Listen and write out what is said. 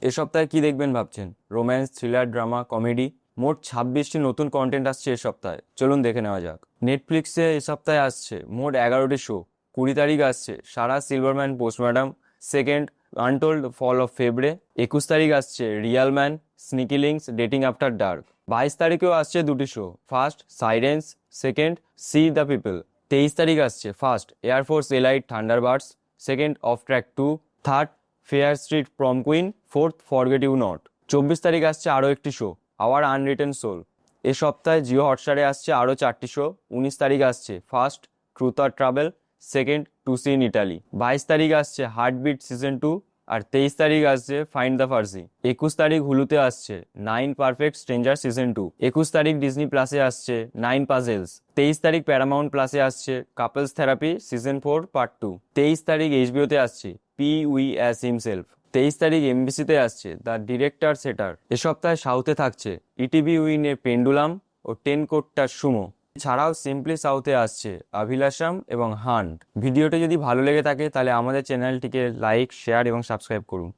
এ সপ্তাহে কি দেখবেন ভাবছেন? রোম্যান্স, থ্রিলার, ড্রামা, কমেডি, মোট 26টি নতুন কন্টেন্ট আসছে এ সপ্তাহে। চলুন দেখে নেওয়া যাক। নেটফ্লিক্সে এ সপ্তাহে আসছে মোট 11টি শো। 20 তারিখ আসছে Sarah Silverman postmortem, second untold fall of Favre. 21 তারিখ আসছে real man, sneaky links, dating after dark. 22 তারিখেও আসছে দুটি show, first sirens, second see the people. 23 তারিখ আসছে first air force elite Thunderbirds, second off track 2, third fear street prom queen, fourth forget you not. 24 তারিখ আসছে আরও একটি শো, আওয়ার আনরিটেন সোল। এ সপ্তাহে জিও হটস্টারে আসছে আরও 4টি শো। 19 তারিখ আসছে ফার্স্ট ট্রুথ আর travel, second to see in Italy. 22 তারিখ আসছে হার্টবিট সিজন 2, আর 23 তারিখ আসছে ফাইন্ড দ্য ফার্সি। 21 তারিখ হুলুতে আসছে 9 পারফেক্ট স্ট্রেঞ্জার সিজন 2। 21 তারিখ ডিজনি প্লাসে আসছে 9 পাজেলস। 23 তারিখ প্যারামাউন্ট প্লাসে আসছে কাপলস থেরাপি সিজন 4 পার্ট 2। 23 তারিখ এইচবিওতে আসছে পি উই অ্যাজ হিমসেলফ। 23 তারিখ এমবিসিতে আসছে দ্য ডিরেক্টর সেটার। এ সপ্তাহে সাউথে থাকছে ইটিভি উইনের পেন্ডুলাম ও 10 কোট্টার সুমো। ছাড়াও সিম্পলি সাউথে আসছে অভিলাষম এবং হান্ট। ভিডিওটি যদি ভালো লেগে থাকে তাহলে আমাদের চ্যানেলটিকে লাইক, শেয়ার এবং সাবস্ক্রাইব করুন।